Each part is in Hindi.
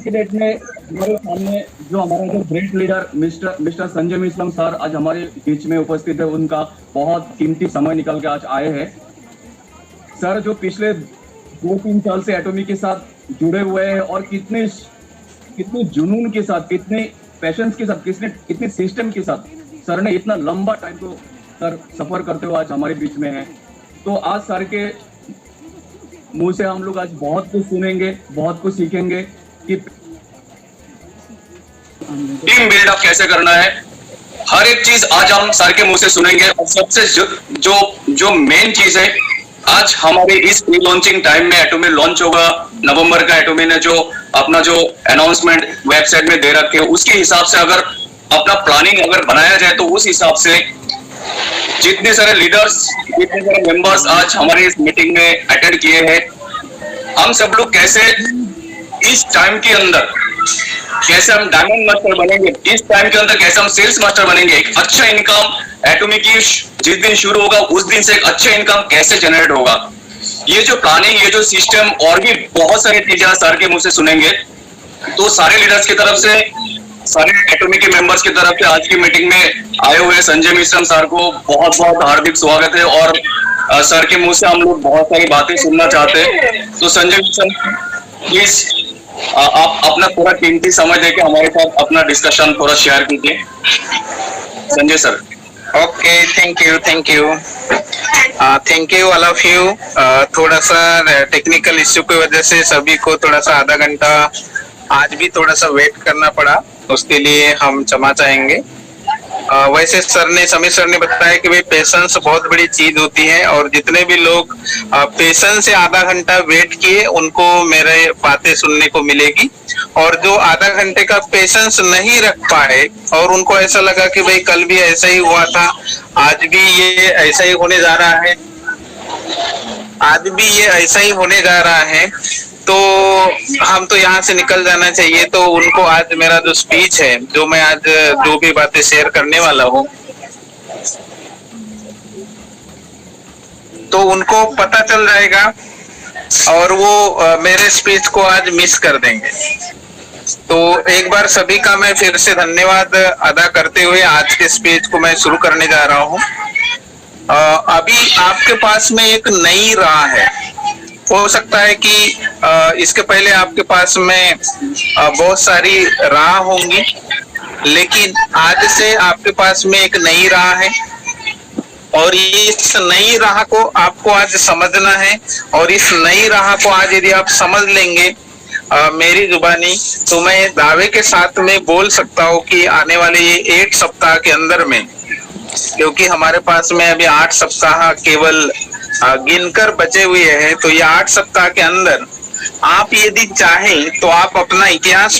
आज के डेट में हमारे सामने जो हमारा जो great leader mister mister Sanjay Mishra sir आज हमारे बीच में उपस्थित है। उनका बहुत कीमती समय निकल के आज आए हैं। सर जो पिछले 2-3 साल से एटॉमिक के साथ जुड़े हुए हैं और कितने जुनून के साथ, कितने पैशंस के साथ, कितने सिस्टम के साथ सर ने इतना लंबा टाइम को सर सफर करते हुए आज हमारे बीच में है। तो आज सर के मुंह से हम लोग आज बहुत कुछ सुनेंगे, बहुत कुछ सीखेंगे कि टीम बिल्डअप कैसे करना है। हर एक चीज आज हम सर के मुंह से सुनेंगे। और सबसे जो मेन चीज है, आज हमारे इस प्री लॉन्चिंग टाइम में एटोमी लॉन्च होगा नवंबर का। एटोमी ने जो अपना जो अनाउंसमेंट वेबसाइट में दे रखे, उसके हिसाब से अगर अपना प्लानिंग अगर बनाया जाए तो उस हिसाब से जितने सारे लीडर्स, जितने सारे मेंबर्स आज हमारे इस मीटिंग में अटेंड किए हैं, हम सब लोग कैसे इस टाइम के अंदर कैसे हम डायमंड मास्टर बनेंगे, इस टाइम के अंदर कैसे हम सेल्स मास्टर बनेंगे, एक अच्छा इनकम एटोमी की जिस दिन शुरू होगा उस दिन से एक अच्छा इनकम कैसे जनरेट होगा। ये जो प्लानिंग, ये जो सिस्टम और भी बहुत सारी चीजें सर के मुंह से सुनेंगे। तो सारे लीडर्स की तरफ से, सारे एटोमी के मेंबर्स की तरफ से आज की मीटिंग में आए हुए संजय मिश्रम सर को बहुत बहुत हार्दिक स्वागत है। और सर के मुंह से हम लोग बहुत सारी बातें सुनना चाहते हैं। तो संजय मिश्रम प्लीज आप अपना पूरा कीमती समय देके हमारे साथ अपना डिस्कशन थोड़ा शेयर कीजिए। Sanjay sir. Okay, thank you all of you. थोड़ा सा टेक्निकल इश्यू की वजह से सभी को थोड़ा सा आधा घंटा आज भी थोड़ा सा वेट करना पड़ा, उसके लिए हम क्षमा चाहेंगे। वैसे समीर सर ने बताया कि भाई पेशेंस बहुत बड़ी चीज होती है, और जितने भी लोग पेशेंस से आधा घंटा वेट किए उनको मेरे बातें सुनने को मिलेगी। और जो आधा घंटे का पेशेंस नहीं रख पाए और उनको ऐसा लगा कि भाई कल भी ऐसा ही हुआ था, आज भी ये ऐसा ही होने जा रहा है, आज भी ये ऐसा ही होने जा रहा है, तो हम तो यहाँ से निकल जाना चाहिए। तो उनको आज मेरा जो स्पीच है, जो मैं आज जो भी बातें शेयर करने वाला हूँ, तो उनको पता चल जाएगा और वो मेरे स्पीच को आज मिस कर देंगे। तो एक बार सभी का मैं फिर से धन्यवाद अदा करते हुए आज के स्पीच को मैं शुरू करने जा रहा हूँ। अभी आपके पास में एक नई राह है। हो सकता है कि इसके पहले आपके पास में बहुत सारी राह होंगी, लेकिन आज से आपके पास में एक नई राह है और इस नई राह को आपको आज समझना है। और इस नई राह को आज यदि आप समझ लेंगे मेरी जुबानी, तो मैं दावे के साथ में बोल सकता हूँ कि आने वाले ये 8 सप्ताह के अंदर में, क्योंकि हमारे पास में अभी 8 सप्ताह केवल गिनकर बचे हुए हैं, तो ये 8 सप्ताह के अंदर आप यदि चाहें तो आप अपना इतिहास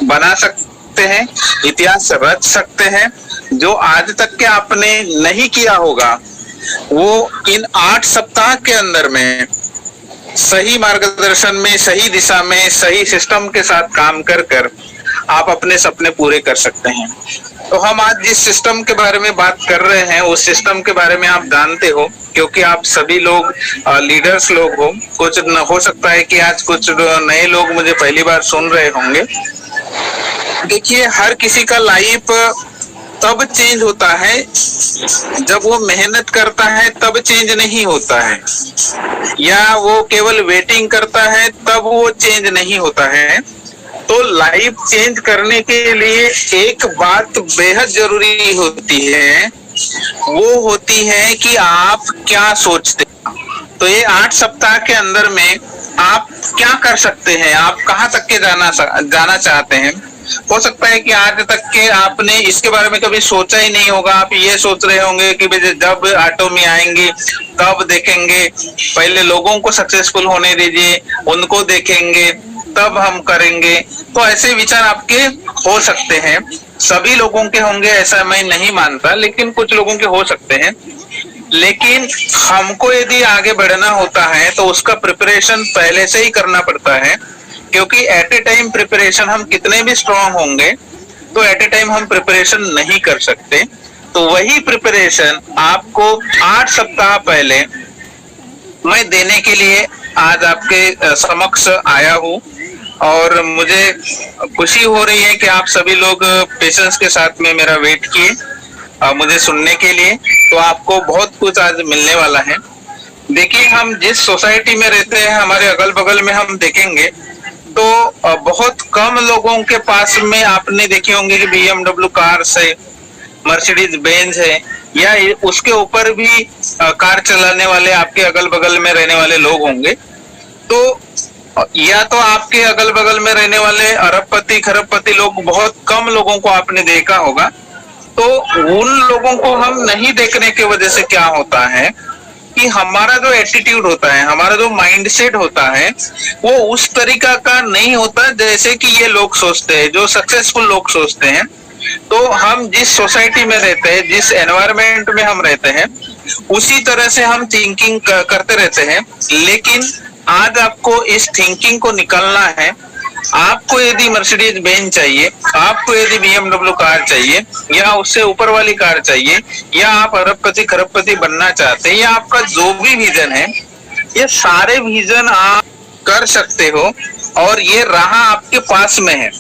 बना सकते हैं, इतिहास रच सकते हैं। जो आज तक के आपने नहीं किया होगा वो इन 8 सप्ताह के अंदर में सही मार्गदर्शन में, सही दिशा में, सही सिस्टम के साथ काम कर कर आप अपने सपने पूरे कर सकते हैं। तो हम आज जिस सिस्टम के बारे में बात कर रहे हैं उस सिस्टम के बारे में आप जानते हो, क्योंकि आप सभी लोग लीडर्स लोग हो। कुछ हो सकता है कि आज कुछ नए लोग मुझे पहली बार सुन रहे होंगे। देखिए, हर किसी का लाइफ तब चेंज होता है जब वो मेहनत करता है, तब चेंज नहीं होता है, या वो केवल वेटिंग करता है तब वो चेंज नहीं होता है। तो लाइफ चेंज करने के लिए एक बात बेहद जरूरी होती है, वो होती है कि आप क्या सोचते हैं। तो ये 8 सप्ताह के अंदर में आप क्या कर सकते हैं, आप कहाँ तक के जाना चाहते हैं। हो सकता है कि आज तक के आपने इसके बारे में कभी सोचा ही नहीं होगा। आप ये सोच रहे होंगे कि जब एटोमी आएंगे तब देखेंगे, पहले लोगों को सक्सेसफुल होने दीजिए, उनको देखेंगे तब हम करेंगे। तो ऐसे विचार आपके हो सकते हैं, सभी लोगों के होंगे ऐसा मैं नहीं मानता, लेकिन कुछ लोगों के हो सकते हैं। लेकिन हमको यदि आगे बढ़ना होता है तो उसका प्रिपरेशन पहले से ही करना पड़ता है, क्योंकि एट ए टाइम प्रिपरेशन हम कितने भी स्ट्रांग होंगे तो एट ए टाइम हम प्रिपरेशन नहीं कर सकते। तो वही प्रिपरेशन आपको 8 सप्ताह पहले मैं देने के लिए आज आपके समक्ष आया हूँ। और मुझे खुशी हो रही है कि आप सभी लोग पेशेंस के साथ में मेरा वेट किए मुझे सुनने के लिए। तो आपको बहुत कुछ आज मिलने वाला है। देखिए, हम जिस सोसाइटी में रहते हैं, हमारे अगल बगल में हम देखेंगे तो बहुत कम लोगों के पास में आपने देखे होंगे कि BMW कार्स है, मर्सिडीज बेंज है, या उसके ऊपर भी कार चलाने वाले आपके अगल बगल में रहने वाले लोग होंगे। तो या तो आपके अगल बगल में रहने वाले अरबपति खरबपति लोग, बहुत कम लोगों को आपने देखा होगा। तो उन लोगों को हम नहीं देखने की वजह से क्या होता है कि हमारा जो एटीट्यूड होता है, हमारा जो माइंडसेट होता है, वो उस तरीका का नहीं होता जैसे कि ये लोग सोचते हैं, जो सक्सेसफुल लोग सोचते हैं। तो हम जिस सोसाइटी में रहते हैं, जिस एनवायरनमेंट में हम रहते हैं, उसी तरह से हम थिंकिंग करते रहते हैं। लेकिन आज आपको इस थिंकिंग को निकालना है। आपको यदि मर्सिडीज बेंज चाहिए, आपको यदि BMW कार चाहिए, या उससे ऊपर वाली कार चाहिए, या आप अरबपति खरबपति बनना चाहते हैं, या आपका जो भी विजन है, ये सारे विजन आप कर सकते हो और ये राह आपके पास में है।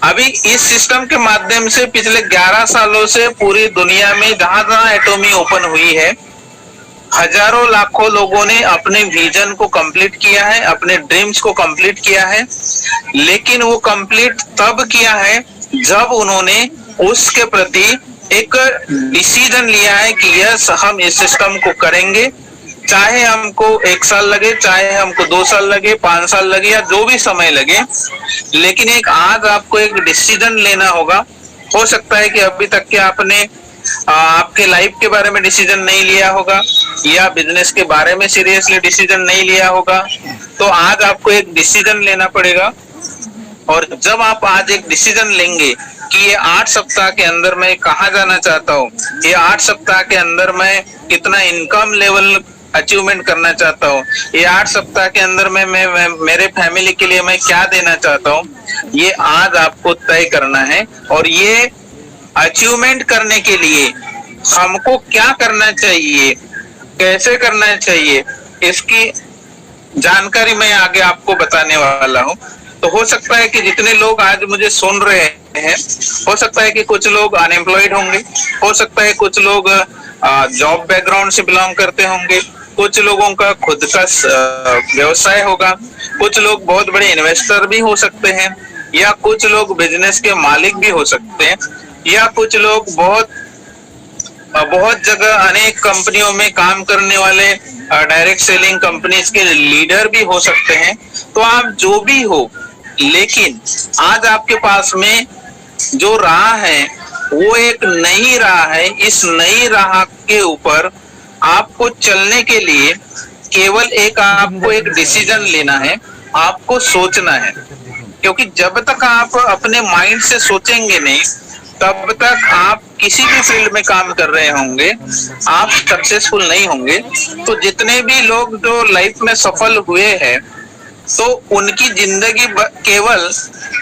अभी इस सिस्टम के माध्यम से पिछले 11 सालों से पूरी दुनिया में जहां जहां एटॉमी ओपन हुई है, हजारों लाखों लोगों ने अपने विजन को कंप्लीट किया है, अपने ड्रीम्स को कंप्लीट किया है। लेकिन वो कंप्लीट तब किया है जब उन्होंने उसके प्रति एक डिसीजन लिया है कि यस, हम इस सिस्टम को करेंगे, चाहे हमको 1 साल लगे, चाहे हमको 2 साल लगे, 5 साल लगे, या जो भी समय लगे। लेकिन एक आज आपको एक डिसीजन लेना होगा। हो सकता है कि अभी तक के आपने आपके लाइफ के बारे में डिसीजन नहीं लिया होगा, या बिजनेस के बारे में सीरियसली डिसीजन नहीं लिया होगा। तो आज आपको एक डिसीजन लेना पड़ेगा। और जब आप आज एक डिसीजन लेंगे कि ये 8 सप्ताह के अंदर मैं कहाँ जाना चाहता हूँ, ये 8 सप्ताह के अंदर मैं कितना इनकम लेवल अचीवमेंट करना चाहता हूँ, ये 8 सप्ताह के अंदर मैं मेरे फैमिली के लिए मैं क्या देना चाहता हूँ, ये आज आपको तय करना है। और ये अचीवमेंट करने के लिए हमको क्या करना चाहिए, कैसे करना चाहिए, इसकी जानकारी मैं आगे आपको बताने वाला हूँ। तो हो सकता है कि जितने लोग आज मुझे सुन रहे हैं, हो सकता है कि कुछ लोग अनएम्प्लॉयड होंगे, हो सकता है कुछ लोग जॉब बैकग्राउंड से बिलोंग करते होंगे, कुछ लोगों का खुद का व्यवसाय होगा, कुछ लोग बहुत बड़े इन्वेस्टर भी हो सकते हैं, या कुछ लोग बिजनेस के मालिक भी हो सकते हैं, या कुछ लोग बहुत जगह अनेक कंपनियों में काम करने वाले डायरेक्ट सेलिंग कंपनीज के लीडर भी हो सकते हैं। तो आप जो भी हो, लेकिन आज आपके पास में जो राह है वो एक नई राह है। इस नई राह के ऊपर आपको चलने के लिए केवल आपको एक डिसीजन लेना है, आपको सोचना है। क्योंकि जब तक आप अपने माइंड से सोचेंगे नहीं, तब तक आप किसी भी फील्ड में काम कर रहे होंगे, आप सक्सेसफुल नहीं होंगे। तो जितने भी लोग जो लाइफ में सफल हुए हैं, तो उनकी जिंदगी केवल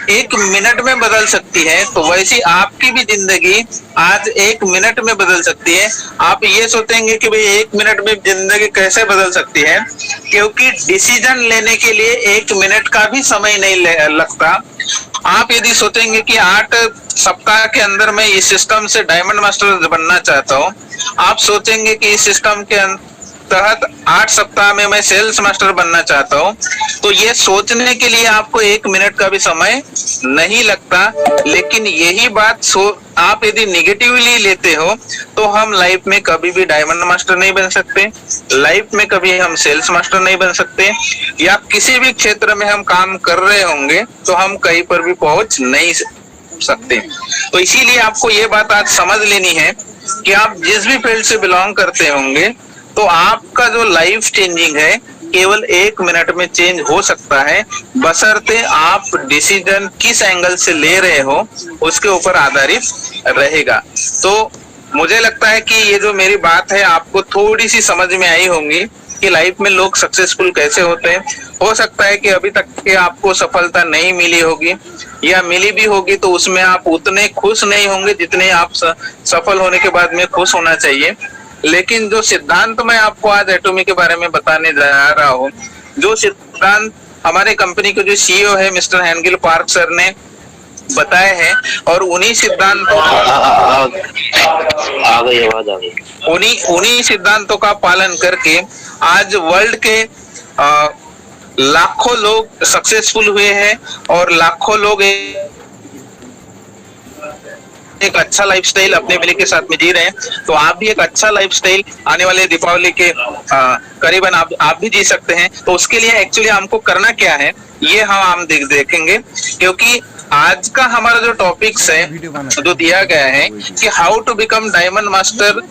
1 मिनट में बदल सकती है। तो वैसी आपकी भी जिंदगी आज 1 मिनट में बदल सकती है। आप ये सोचेंगे कि भाई 1 मिनट में जिंदगी कैसे बदल सकती है, क्योंकि डिसीजन लेने के लिए 1 मिनट का भी समय नहीं लगता। आप यदि सोचेंगे कि 8 सप्ताह के अंदर मैं इस सिस्टम से डायमंड मास्टर बनना चाहता हूँ, आप सोचेंगे कि इस सिस्टम के तहत 8 सप्ताह में मैं सेल्स मास्टर बनना चाहता हूँ, तो ये सोचने के लिए आपको 1 मिनट का भी समय नहीं लगता। लेकिन यही बात आप यदि निगेटिवली लेते हो, तो हम लाइफ में कभी भी डायमंड मास्टर नहीं बन सकते, लाइफ में कभी हम सेल्स मास्टर नहीं बन सकते, या किसी भी क्षेत्र में हम काम कर रहे होंगे तो हम कहीं पर भी पहुंच नहीं सकते। तो इसीलिए आपको ये बात आज समझ लेनी है कि आप जिस भी फील्ड से बिलोंग करते होंगे, तो आपका जो लाइफ चेंजिंग है केवल 1 मिनट में चेंज हो सकता है, बशर्ते आप डिसीजन किस एंगल से ले रहे हो उसके ऊपर आधारित रहेगा। तो मुझे लगता है कि ये जो मेरी बात है आपको थोड़ी सी समझ में आई होंगी कि लाइफ में लोग सक्सेसफुल कैसे होते हैं। हो सकता है कि अभी तक के आपको सफलता नहीं मिली होगी, या मिली भी होगी तो उसमें आप उतने खुश नहीं होंगे जितने आप सफल होने के बाद में खुश होना चाहिए। लेकिन जो सिद्धांत मैं आपको आज एटॉमी के बारे में बताने जा रहा हूँ, जो सिद्धांत हमारे कंपनी के जो सीईओ है मिस्टर हैंगिल पार्क सर ने बताए हैं, और उन्हीं सिद्धांतों उन्हीं सिद्धांतों का पालन करके आज वर्ल्ड के लाखों लोग सक्सेसफुल हुए हैं और लाखों लोग एक अच्छा लाइफस्टाइल अपने फैमिली के साथ में जी रहे हैं। तो आप भी एक अच्छा लाइफस्टाइल आने वाले दीपावली के करीबन आप भी जी सकते हैं। तो उसके लिए एक्चुअली हमको करना क्या है ये हम देखेंगे, क्योंकि आज का हमारा जो टॉपिक्स है जो दिया गया है कि how to become diamond master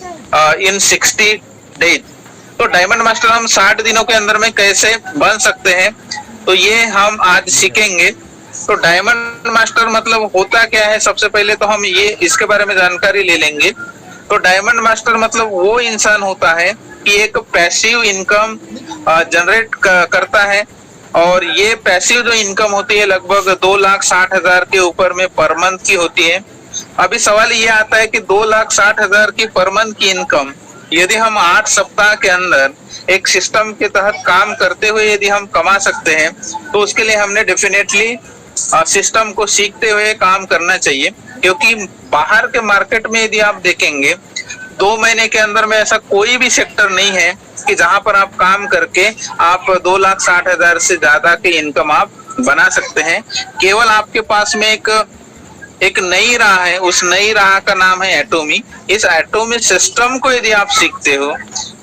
in 60 days. तो डायमंड मास्टर हम 60 दिनों के अंदर में कैसे बन सकते हैं, तो ये हम आज सीखेंगे। तो डायमंड मास्टर मतलब होता क्या है, सबसे पहले तो हम ये इसके बारे में जानकारी ले लेंगे। तो डायमंड मास्टर मतलब वो इंसान होता है कि एक पैसिव इनकम जनरेट करता है, और ये पैसिव जो इनकम होती है लगभग 2,60,000 के ऊपर में पर मंथ की होती है। अभी सवाल ये आता है कि 2,60,000 की पर मंथ की इनकम यदि हम 8 सप्ताह के अंदर एक सिस्टम के तहत काम करते हुए यदि हम कमा सकते हैं, तो उसके लिए हमने डेफिनेटली सिस्टम को सीखते हुए काम करना चाहिए। क्योंकि बाहर के मार्केट में यदि आप देखेंगे 2 महीने के अंदर में ऐसा कोई भी सेक्टर नहीं है कि जहां पर आप काम करके आप 2,60,000 से ज्यादा की इनकम आप बना सकते हैं। केवल आपके पास में एक नई राह है, उस नई राह का नाम है एटोमी। इस एटोमी सिस्टम को यदि आप सीखते हो,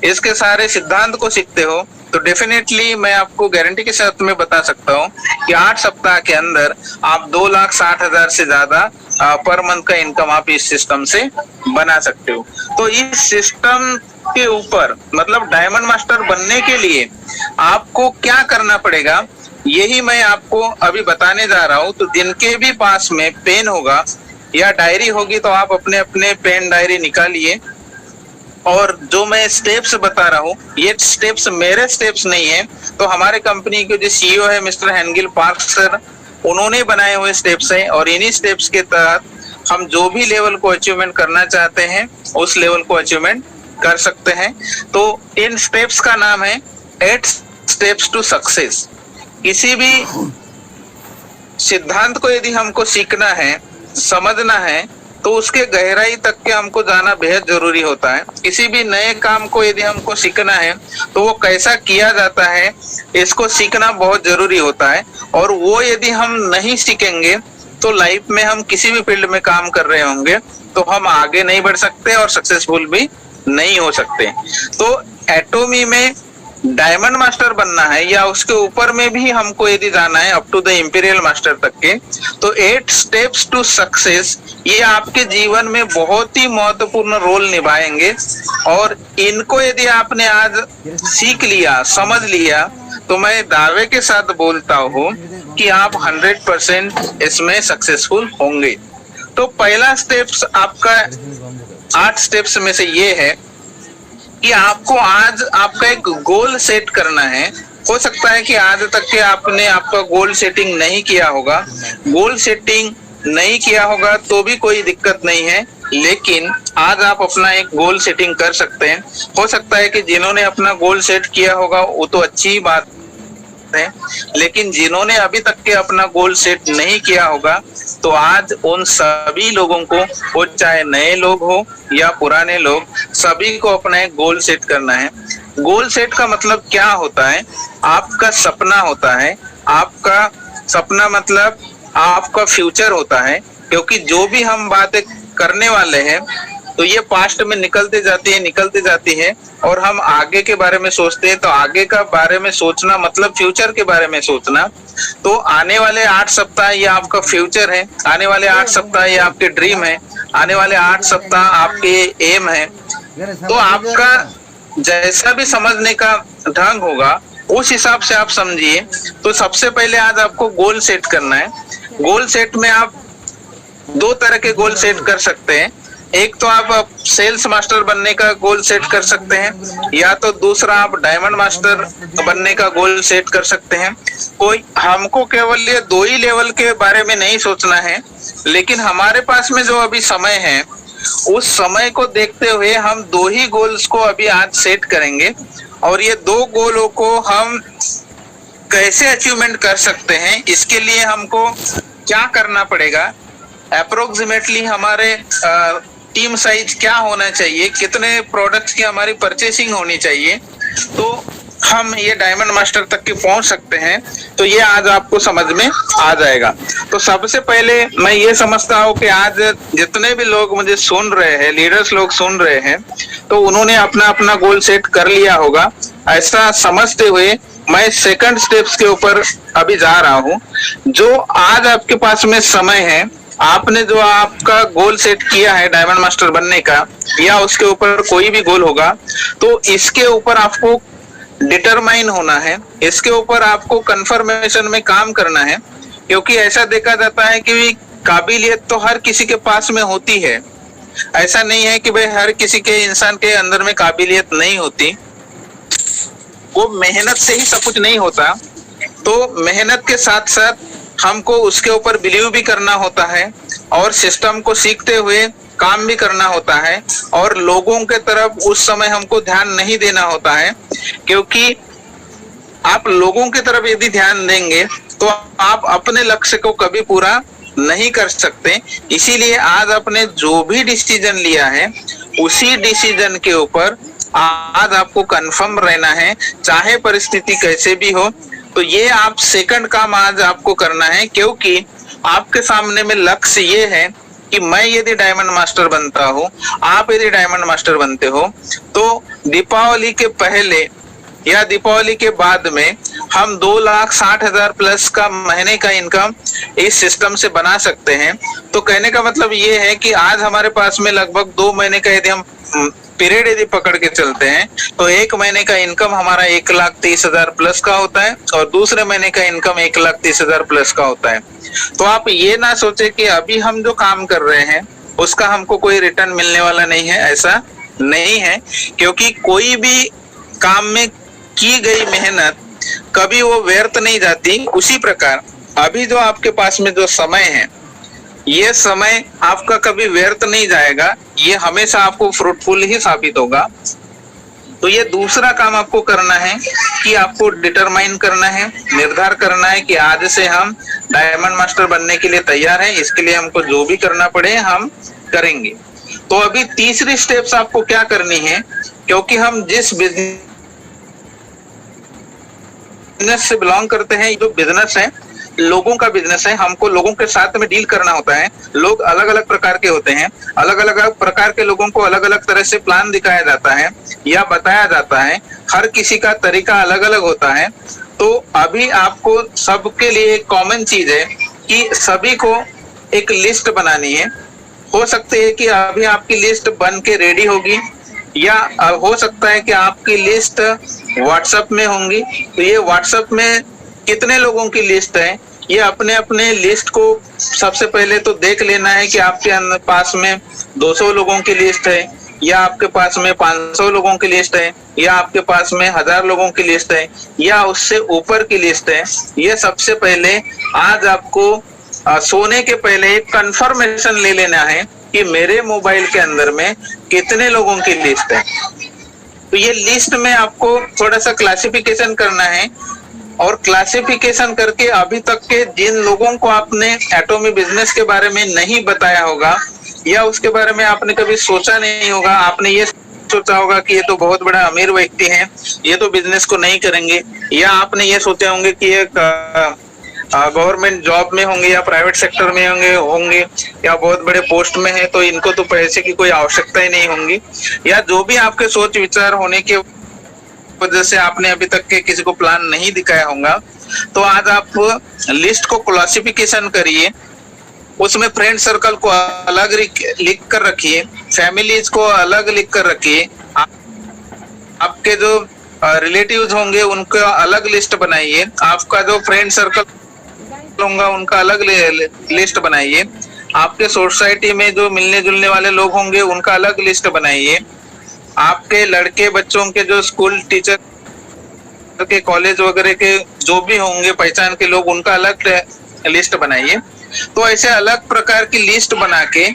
इसके सारे सिद्धांत को सीखते हो, तो डेफिनेटली मैं आपको गारंटी के साथ में बता सकता हूँ कि 8 सप्ताह के अंदर आप 2,60,000 से ज्यादा पर मंथ का इनकम आप इस सिस्टम से बना सकते हो। तो इस सिस्टम के ऊपर मतलब डायमंड मास्टर बनने के लिए आपको क्या करना पड़ेगा, यही मैं आपको अभी बताने जा रहा हूँ। तो जिनके भी पास में पेन होगा या डायरी होगी, तो आप अपने अपने पेन डायरी निकालिए, और जो मैं स्टेप्स बता रहा हूँ ये स्टेप्स मेरे स्टेप्स नहीं है, तो हमारे कंपनी के जो सीईओ है मिस्टर हैंगिल पार्क सर, उन्होंने बनाए हुए स्टेप्स हैं, और इन्हीं स्टेप्स के तहत हम जो भी लेवल को अचीवमेंट करना चाहते हैं उस लेवल को अचीवमेंट कर सकते हैं। तो इन स्टेप्स का नाम है 8 स्टेप्स टू सक्सेस। किसी भी सिद्धांत को यदि हमको सीखना है, समझना है, तो उसके गहराई तक के हमको जाना बेहद जरूरी होता है। किसी भी नए काम को यदि हमको सीखना है तो वो कैसा किया जाता है इसको सीखना बहुत जरूरी होता है, और वो यदि हम नहीं सीखेंगे तो लाइफ में हम किसी भी फील्ड में काम कर रहे होंगे तो हम आगे नहीं बढ़ सकते और सक्सेसफुल भी नहीं हो सकते। तो एटोमी में डायमंड मास्टर बनना है या उसके ऊपर में भी हमको यदि जाना है up to the imperial master तक के, तो 8 स्टेप्स टू सक्सेस ये आपके जीवन में बहुत ही महत्वपूर्ण रोल निभाएंगे। और इनको यदि आपने आज सीख लिया, समझ लिया, तो मैं दावे के साथ बोलता हूँ कि आप 100% इसमें सक्सेसफुल होंगे। तो पहला स्टेप्स आपका 8 स्टेप्स में से ये है कि आपको आज आपका एक गोल सेट करना है। हो सकता है कि आज तक के आपने आपका गोल सेटिंग नहीं किया होगा, गोल सेटिंग नहीं किया होगा तो भी कोई दिक्कत नहीं है, लेकिन आज आप अपना एक गोल सेटिंग कर सकते हैं। हो सकता है कि जिन्होंने अपना गोल सेट किया होगा वो तो अच्छी बात है, लेकिन जिन्होंने अभी तक के अपना गोल सेट नहीं किया होगा तो आज उन सभी लोगों को, वो चाहे नए लोग हो या पुराने लोग, सभी को अपना एक गोल सेट करना है। गोल सेट का मतलब क्या होता है, आपका सपना होता है। आपका सपना मतलब आपका फ्यूचर होता है, क्योंकि जो भी हम बातें करने वाले हैं तो ये पास्ट में निकलते जाती है और हम आगे के बारे में सोचते हैं। तो आगे का बारे में सोचना मतलब फ्यूचर के बारे में सोचना। तो आने वाले 8 सप्ताह ये आपका फ्यूचर है, आने वाले 8 सप्ताह ये आपके ड्रीम है, आने वाले 8 सप्ताह आपके एम है। तो आपका जैसा भी समझने का ढंग होगा उस हिसाब से आप समझिए। तो सबसे पहले आज आपको गोल सेट करना है। गोल सेट में आप 2 तरह के गोल सेट कर सकते हैं। एक तो आप सेल्स मास्टर बनने का गोल सेट कर सकते हैं, या तो दूसरा आप डायमंड मास्टर बनने का गोल सेट कर सकते हैं। कोई हमको केवल ये 2 ही लेवल के बारे में नहीं सोचना है, लेकिन हमारे पास में जो अभी समय है उस समय को देखते हुए हम 2 ही गोल्स को अभी आज सेट करेंगे, और ये 2 गोलों को हम कैसे अचीवमेंट कर सकते हैं, इसके लिए हमको क्या करना पड़ेगा, अप्रोक्सीमेटली हमारे टीम साइज क्या होना चाहिए, कितने प्रोडक्ट्स की हमारी परचेसिंग होनी चाहिए, तो हम ये डायमंड मास्टर तक के पहुंच सकते हैं। तो ये आज आपको समझ में आ जाएगा। तो सबसे पहले मैं ये समझता हूँ कि आज जितने भी लोग मुझे सुन रहे हैं, लीडर्स लोग सुन रहे हैं, तो उन्होंने अपना अपना गोल सेट कर लिया होगा। ऐसा समझते हुए मैं सेकंड स्टेप्स के ऊपर अभी जा रहा हूँ। जो आज आपके पास में समय है, आपने जो आपका गोल सेट किया है डायमंड मास्टर बनने का, या उसके ऊपर कोई भी गोल होगा, तो इसके ऊपर आपको डिटरमाइन होना है, इसके ऊपर आपको कंफर्मेशन में काम करना है। क्योंकि ऐसा देखा जाता है कि काबिलियत तो हर किसी के पास में होती है, ऐसा नहीं है कि भाई हर किसी के इंसान के अंदर में काबिलियत नहीं होती। वो मेहनत से ही सब कुछ नहीं होता, तो मेहनत के साथ साथ हमको उसके ऊपर बिलीव भी करना होता है और सिस्टम को सीखते हुए काम भी करना होता है, और लोगों के तरफ उस समय हमको ध्यान नहीं देना होता है। क्योंकि आप लोगों की तरफ यदि ध्यान देंगे तो आप अपने लक्ष्य को कभी पूरा नहीं कर सकते। इसीलिए आज आपने जो भी डिसीजन लिया है, उसी डिसीजन के ऊपर आज आपको कंफर्म रहना है, चाहे परिस्थिति कैसे भी हो। तो ये आप सेकंड काम आज आपको करना है, क्योंकि आपके सामने में लक्ष्य ये है कि मैं यदि डायमंड मास्टर बनता हूँ, आप यदि डायमंड मास्टर बनते हो, तो दीपावली के पहले या दीपावली के बाद में हम 2,60,000 प्लस का महीने का इनकम इस सिस्टम से बना सकते हैं। तो कहने का मतलब ये है कि आज हमारे पास में लगभग 2 महीने का यदि हम पीरियड यदि पकड़ के चलते हैं, तो 1 महीने का इनकम हमारा 1,30,000 प्लस का होता है, और दूसरे महीने का इनकम 1,30,000 प्लस का होता है। तो आप ये ना सोचे कि अभी हम जो काम कर रहे हैं उसका हमको कोई रिटर्न मिलने वाला नहीं है, ऐसा नहीं है। क्योंकि कोई भी काम में की गई मेहनत कभी वो व्यर्थ नहीं जाती। उसी प्रकार अभी जो आपके पास में जो समय है, ये समय आपका कभी व्यर्थ नहीं जाएगा, ये हमेशा आपको फ्रूटफुल ही साबित होगा। तो ये दूसरा काम आपको करना है कि आपको डिटरमाइन करना है, निर्धार करना है कि आज से हम डायमंड मास्टर बनने के लिए तैयार हैं, इसके लिए हमको जो भी करना पड़े हम करेंगे। तो अभी तीसरी स्टेप्स आपको क्या करनी है, क्योंकि हम जिस बिजनेस से बिलोंग करते हैं, जो बिजनेस है लोगों का बिजनेस है, हमको लोगों के साथ में डील करना होता है। लोग अलग अलग प्रकार के होते हैं, अलग अलग प्रकार के लोगों को अलग अलग तरह से प्लान दिखाया जाता है या बताया जाता है, हर किसी का तरीका अलग अलग होता है। तो अभी आपको सबके लिए एक कॉमन चीज है कि सभी को एक लिस्ट बनानी है। हो सकते है कि अभी आपकी लिस्ट बन के रेडी होगी, या हो सकता है कि आपकी लिस्ट व्हाट्सएप में होंगी। तो ये व्हाट्सएप में कितने लोगों की लिस्ट है, ये अपने अपने लिस्ट को सबसे पहले तो देख लेना है कि आपके पास में 200 लोगों की लिस्ट है, या आपके पास में 500 लोगों की लिस्ट है, या आपके पास में 1000 लोगों की लिस्ट है, या उससे ऊपर की लिस्ट है। ये सबसे पहले आज आपको सोने के पहले एक कंफर्मेशन ले लेना है कि मेरे मोबाइल के अंदर में कितने लोगों की लिस्ट है। तो ये लिस्ट में आपको थोड़ा सा क्लासिफिकेशन करना है, और क्लासिफिकेशन करके अभी तक के जिन लोगों को आपने एटॉमी बिजनेस के बारे में नहीं बताया होगा, या उसके बारे में आपने कभी सोचा नहीं होगा, आपने ये सोचा होगा कि ये तो बहुत बड़ा अमीर व्यक्ति है, ये तो बिजनेस को नहीं करेंगे, या आपने ये सोचे होंगे कि ये गवर्नमेंट जॉब में होंगे या प्राइवेट सेक्टर में होंगे या बहुत बड़े पोस्ट में है, तो इनको तो पैसे की कोई आवश्यकता ही नहीं होंगी, या जो भी आपके सोच विचार होने के वजह से आपने अभी तक के किसी को प्लान नहीं दिखाया होगा। तो आज आप लिस्ट को क्लासिफिकेशन करिए, उसमें फ्रेंड सर्कल को अलग लिख कर रखिए, फैमिलीज को अलग लिख कर रखिए, आपके जो रिलेटिव्स होंगे उनका अलग लिस्ट बनाइए, आपका जो फ्रेंड सर्कल होगा उनका अलग लिस्ट बनाइए, आपके सोसाइटी में जो मिलने जुलने वाले लोग होंगे उनका अलग लिस्ट बनाइए, आपके लड़के बच्चों के जो स्कूल टीचर के कॉलेज वगैरह के जो भी होंगे पहचान के लोग, उनका अलग लिस्ट बनाइए। तो ऐसे अलग प्रकार की लिस्ट बना के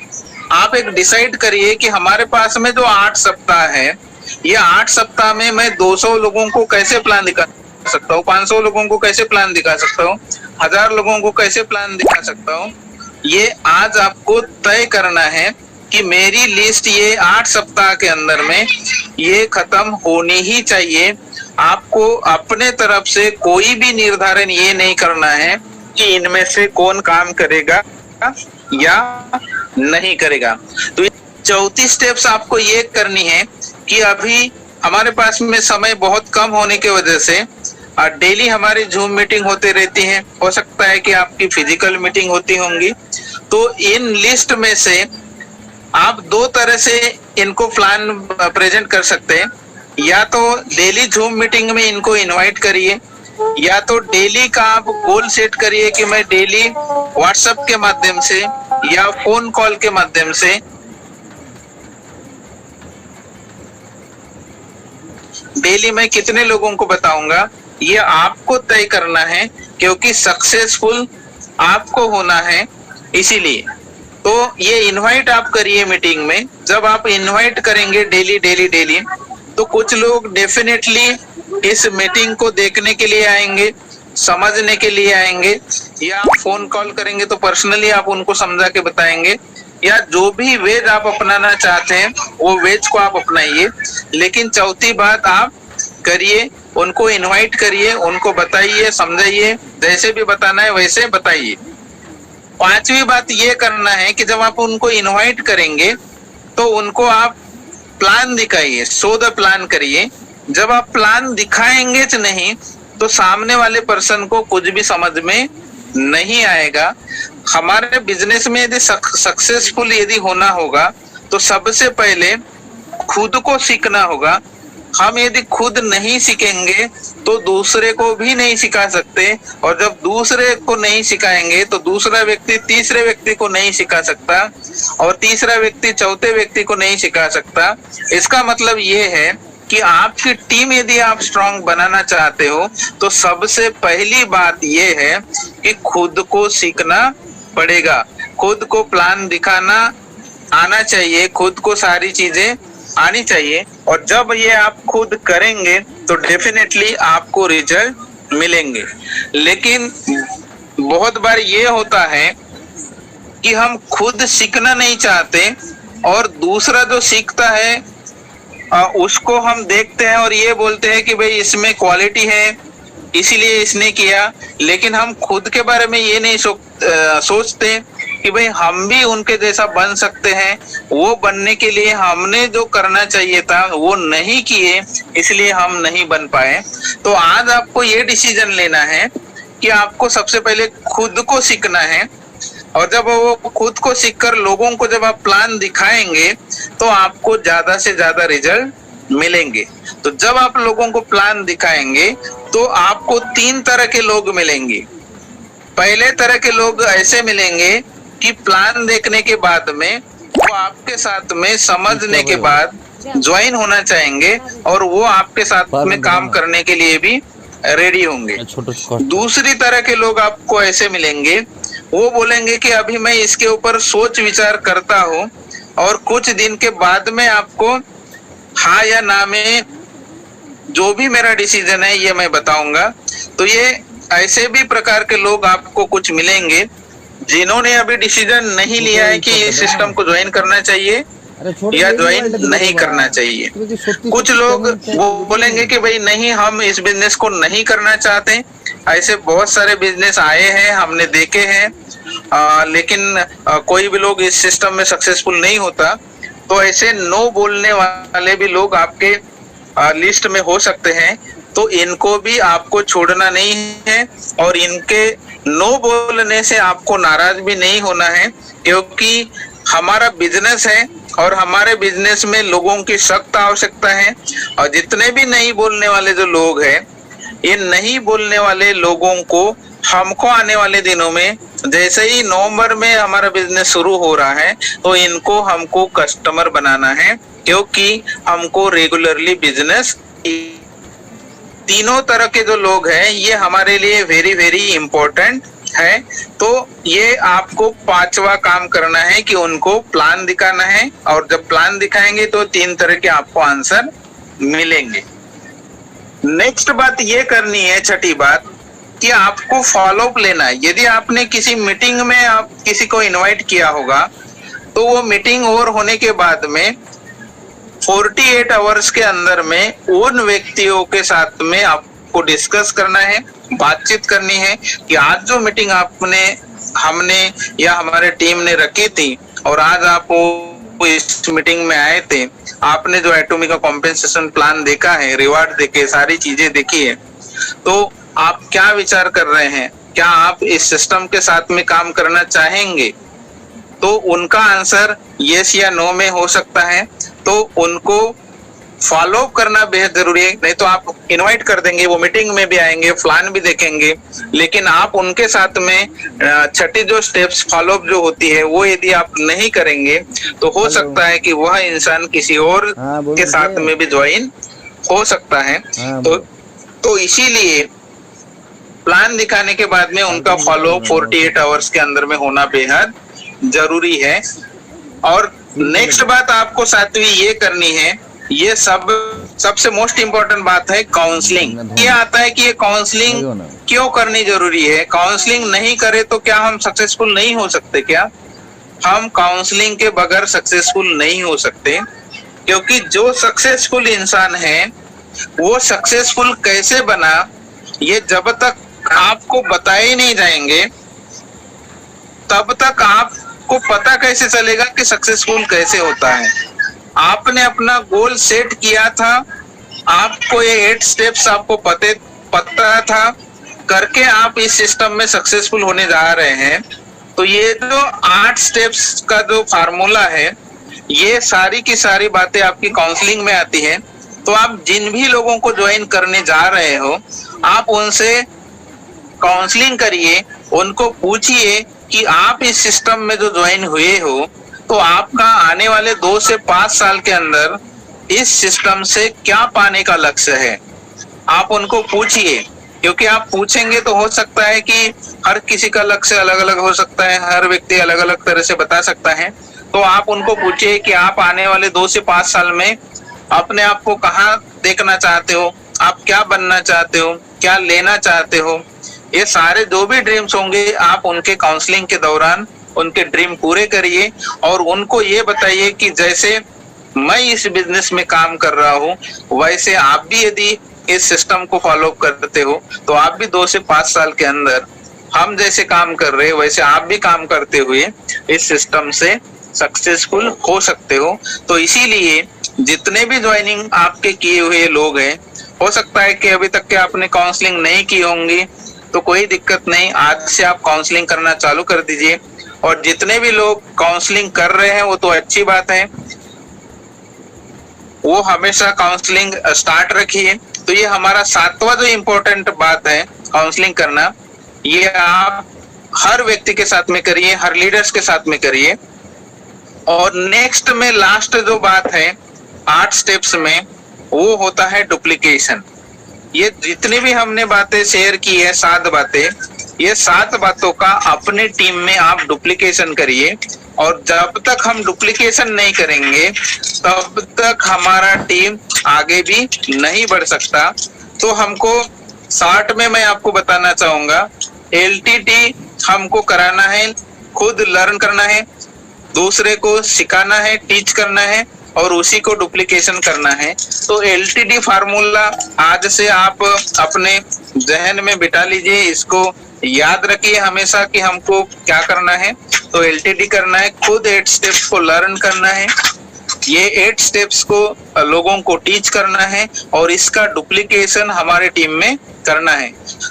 आप एक डिसाइड करिए कि हमारे पास में जो 8 सप्ताह है, ये 8 सप्ताह में मैं 200 लोगों को कैसे प्लान दिखा सकता हूँ, 500 लोगों को कैसे प्लान दिखा सकता हूँ, 1000 लोगों को कैसे प्लान दिखा सकता हूँ, ये आज आपको तय करना है कि मेरी लिस्ट ये 8 सप्ताह के अंदर में ये खत्म होनी ही चाहिए। आपको अपने तरफ से कोई भी निर्धारण ये नहीं करना है कि इनमें से कौन काम करेगा या नहीं करेगा। तो ये चौथी स्टेप्स आपको ये करनी है कि अभी हमारे पास में समय बहुत कम होने की वजह से डेली हमारी जूम मीटिंग होती रहती है, हो सकता है कि आपकी फिजिकल मीटिंग होती होंगी। तो इन लिस्ट में से आप 2 तरह से इनको प्लान प्रेजेंट कर सकते हैं, या तो डेली जूम मीटिंग में इनको इनवाइट करिए, या तो डेली का आप गोल सेट करिए कि मैं डेली व्हाट्सएप के माध्यम से या फोन कॉल के माध्यम से डेली मैं कितने लोगों को बताऊंगा, ये आपको तय करना है, क्योंकि सक्सेसफुल आपको होना है। इसीलिए तो ये इनवाइट आप करिए मीटिंग में। जब आप इनवाइट करेंगे डेली डेली डेली, तो कुछ लोग डेफिनेटली इस मीटिंग को देखने के लिए आएंगे, समझने के लिए आएंगे, या आप फोन कॉल करेंगे तो पर्सनली आप उनको समझा के बताएंगे, या जो भी वेज आप अपनाना चाहते हैं वो वेज को आप अपनाइए। लेकिन चौथी बात आप करिए, उनको इनवाइट करिए, उनको बताइए, समझाइए, जैसे भी बताना है वैसे बताइए। 5वीं बात ये करना है कि जब आप उनको इनवाइट करेंगे तो उनको आप प्लान दिखाइए, शो द प्लान करिए। जब आप प्लान दिखाएंगे नहीं तो सामने वाले पर्सन को कुछ भी समझ में नहीं आएगा। हमारे बिजनेस में यदि सक्सेसफुल यदि होना होगा तो सबसे पहले खुद को सीखना होगा। हम यदि खुद नहीं सीखेंगे तो दूसरे को भी नहीं सिखा सकते, और जब दूसरे को नहीं सिखाएंगे तो दूसरा व्यक्ति तीसरे व्यक्ति को नहीं सिखा सकता, और तीसरा व्यक्ति चौथे व्यक्ति को नहीं सिखा सकता। इसका मतलब ये है कि आपकी टीम यदि आप स्ट्रांग बनाना चाहते हो तो सबसे पहली बात ये है कि खुद को सीखना पड़ेगा, खुद को प्लान दिखाना आना चाहिए, खुद को सारी चीजें आनी चाहिए। और जब ये आप खुद करेंगे तो डेफिनेटली आपको रिजल्ट मिलेंगे। लेकिन बहुत बार ये होता है कि हम खुद सीखना नहीं चाहते, और दूसरा जो सीखता है उसको हम देखते हैं और ये बोलते हैं कि भाई इसमें क्वालिटी है इसीलिए इसने किया, लेकिन हम खुद के बारे में ये नहीं सोचते कि भाई हम भी उनके जैसा बन सकते हैं। वो बनने के लिए हमने जो करना चाहिए था वो नहीं किए, इसलिए हम नहीं बन पाए। तो आज आपको ये डिसीजन लेना है कि आपको सबसे पहले खुद को सीखना है, और जब वो खुद को सीखकर लोगों को जब आप प्लान दिखाएंगे तो आपको ज्यादा से ज्यादा रिजल्ट मिलेंगे। तो जब आप लोगों को प्लान दिखाएंगे तो आपको 3 तरह के लोग मिलेंगे। पहले तरह के लोग ऐसे मिलेंगे कि प्लान देखने के बाद में वो आपके साथ में समझने के बाद ज्वाइन होना चाहेंगे, और वो आपके साथ में काम करने के लिए भी रेडी होंगे। दूसरी तरह के लोग आपको ऐसे मिलेंगे, वो बोलेंगे कि अभी मैं इसके ऊपर सोच विचार करता हूँ, और कुछ दिन के बाद में आपको हाँ या ना में जो भी मेरा डिसीजन है ये मैं बताऊंगा। तो ये ऐसे भी प्रकार के लोग आपको कुछ मिलेंगे जिन्होंने अभी डिसीजन नहीं लिया है कि इस सिस्टम को ज्वाइन करना चाहिए या ज्वाइन नहीं करना चाहिए। कुछ लोग वो बोलेंगे कि भाई नहीं, हम इस बिजनेस को नहीं करना चाहते। ऐसे बहुत सारे बिजनेस आए हैं, हमने देखे हैं, लेकिन कोई भी लोग इस सिस्टम में सक्सेसफुल नहीं होता। तो ऐसे नो बोलने वाले भी लोग आपके लिस्ट में हो सकते हैं। तो इनको भी आपको छोड़ना नहीं है, और इनके नो बोलने से आपको नाराज भी नहीं होना है, क्योंकि हमारा बिजनेस है और हमारे बिजनेस में लोगों की सख्त आवश्यकता है। और जितने भी नहीं बोलने वाले जो लोग हैं, ये नहीं बोलने वाले लोगों को हमको आने वाले दिनों में, जैसे ही नवंबर में हमारा बिजनेस शुरू हो रहा है, तो इनको हमको कस्टमर बनाना है, क्योंकि हमको रेगुलरली बिजनेस। तीनों तरह के जो लोग हैं ये हमारे लिए वेरी वेरी इंपॉर्टेंट है। तो ये आपको 5वां काम करना है कि उनको प्लान दिखाना है, और जब प्लान दिखाएंगे तो 3 तरह के आपको आंसर मिलेंगे। नेक्स्ट बात ये करनी है, छठी बात, कि आपको फॉलोअप लेना है। यदि आपने किसी मीटिंग में आप किसी को इनवाइट किया होगा तो वो मीटिंग ओवर होने के बाद में 48 आवर्स के अंदर में उन व्यक्तियों के साथ में आपको डिस्कस करना है, बातचीत करनी है कि आज जो मीटिंग हमने या हमारे टीम ने रखी थी और आज आप इस मीटिंग में आए थे, आपने जो एटॉमी का कॉम्पेंसेशन प्लान देखा है, रिवार्ड देखे, सारी चीजें देखी है, तो आप क्या विचार कर रहे हैं? क्या आप इस सिस्टम के साथ में काम करना चाहेंगे? तो उनका आंसर यस या नो में हो सकता है, तो उनको फॉलो करना बेहद जरूरी है। नहीं तो आप इनवाइट कर देंगे, वो मीटिंग में भी आएंगे, प्लान भी देखेंगे, लेकिन आप उनके साथ में छठी जो स्टेप्स फॉलोअप जो होती है वो यदि आप नहीं करेंगे तो हो सकता है कि वह इंसान किसी और के साथ में भी ज्वाइन हो सकता है। तो इसीलिए प्लान दिखाने के बाद में उनका फॉलो 48 आवर्स के अंदर में होना बेहद जरूरी है। और नेक्स्ट बात आपको सातवीं ये करनी है, ये सबसे मोस्ट इम्पोर्टेंट बात है काउंसलिंग। ये आता है कि ये काउंसलिंग क्यों करनी जरूरी है? काउंसलिंग नहीं करे तो क्या हम सक्सेसफुल नहीं हो सकते? क्या हम काउंसलिंग के बगैर सक्सेसफुल नहीं हो सकते? क्योंकि जो सक्सेसफुल इंसान है वो सक्सेसफुल कैसे बना, ये जब तक आपको बताए नहीं जाएंगे तब तक आपको पता कैसे चलेगा कि सक्सेसफुल कैसे होता है। आपने अपना गोल सेट किया था, आपको ये 8 स्टेप्स आपको पता था, करके आप इस सिस्टम में सक्सेसफुल होने जा रहे हैं। तो ये जो 8 स्टेप्स का जो फार्मूला है, ये सारी की सारी बातें आपकी काउंसलिंग में आती है। तो आप जिन भी लोगों को ज्वाइन करने जा रहे हो, आप उनसे काउंसलिंग करिए, उनको पूछिए कि आप इस सिस्टम में जो ज्वाइन हुए हो तो आपका आने वाले 2 से 5 साल के अंदर इस सिस्टम से क्या पाने का लक्ष्य है। आप उनको पूछिए, क्योंकि आप पूछेंगे तो हो सकता है कि हर किसी का लक्ष्य अलग अलग हो सकता है, हर व्यक्ति अलग अलग तरह से बता सकता है। तो आप उनको पूछिए कि आप आने वाले 2 से 5 साल में अपने आप को कहाँ देखना चाहते हो, आप क्या बनना चाहते हो, क्या लेना चाहते हो। ये सारे जो भी ड्रीम्स होंगे आप उनके काउंसलिंग के दौरान उनके ड्रीम पूरे करिए और उनको ये बताइए कि जैसे मैं इस बिजनेस में काम कर रहा हूँ वैसे आप भी यदि इस सिस्टम को फॉलो करते हो तो आप भी 2 से 5 साल के अंदर हम जैसे काम कर रहे हैं वैसे आप भी काम करते हुए इस सिस्टम से सक्सेसफुल हो सकते हो। तो इसीलिए जितने भी ज्वाइनिंग आपके किए हुए लोग हैं, हो सकता है कि अभी तक के आपने काउंसलिंग नहीं की होंगी, तो कोई दिक्कत नहीं, आज से आप काउंसलिंग करना चालू कर दीजिए। और जितने भी लोग काउंसलिंग कर रहे हैं वो तो अच्छी बात है, वो हमेशा काउंसलिंग स्टार्ट रखिए। तो ये हमारा 7वां जो इम्पोर्टेंट बात है काउंसलिंग करना, ये आप हर व्यक्ति के साथ में करिए, हर लीडर्स के साथ में करिए। और नेक्स्ट में लास्ट जो बात है 8 स्टेप्स में, वो होता है डुप्लीकेशन। ये जितनी भी हमने बातें शेयर की है 7 बातें, ये 7 बातों का अपने टीम में आप डुप्लीकेशन करिए। और जब तक हम डुप्लीकेशन नहीं करेंगे तब तक हमारा टीम आगे भी नहीं बढ़ सकता। तो हमको शॉर्ट में मैं आपको बताना चाहूंगा, LTT हमको कराना है, खुद लर्न करना है, दूसरे को सिखाना है, टीच करना है और उसी को डुप्लीकेशन करना है। तो LTT फार्मूला आज से आप अपने जहन में बिठा लीजिए, इसको याद रखिए हमेशा कि हमको क्या करना है। तो LTT करना है, खुद 8 स्टेप्स को लर्न करना है, ये 8 स्टेप्स को लोगों को टीच करना है और इसका डुप्लीकेशन हमारे टीम में करना है।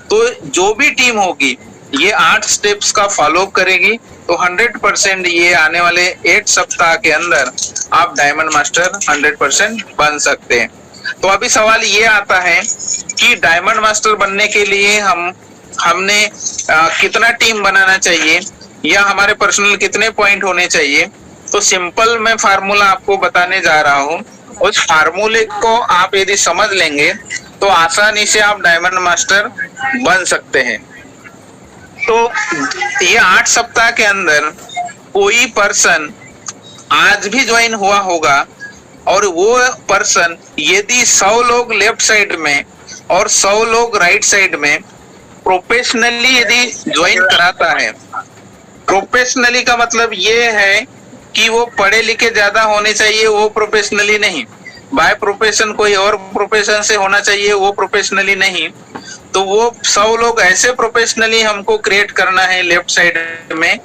तो जो भी टीम होगी ये 8 स्टेप्स का फॉलो करेगी तो 100% ये आने वाले 8 सप्ताह के अंदर आप डायमंड मास्टर 100% बन सकते हैं। तो अभी सवाल ये आता है कि डायमंड मास्टर बनने के लिए हमने कितना टीम बनाना चाहिए या हमारे पर्सनल कितने पॉइंट होने चाहिए। तो सिंपल मैं फार्मूला आपको बताने जा रहा हूँ, उस फार्मूले को आप यदि समझ लेंगे तो आसानी से आप डायमंड मास्टर बन सकते हैं। तो ये 8 सप्ताह के अंदर कोई पर्सन आज भी ज्वाइन हुआ होगा और वो पर्सन यदि 100 लोग लेफ्ट साइड में और 100 लोग राइट साइड में प्रोफेशनली यदि ज्वाइन कराता है, प्रोफेशनली का मतलब ये है कि वो पढ़े लिखे ज्यादा होने चाहिए, वो प्रोफेशनली नहीं। बाय प्रोफेशन कोई और प्रोफेशन से होना चाहिए, वो प्रोफेशनली नहीं। तो वो 100 लोग ऐसे प्रोफेशनली हमको क्रिएट करना है लेफ्ट साइड में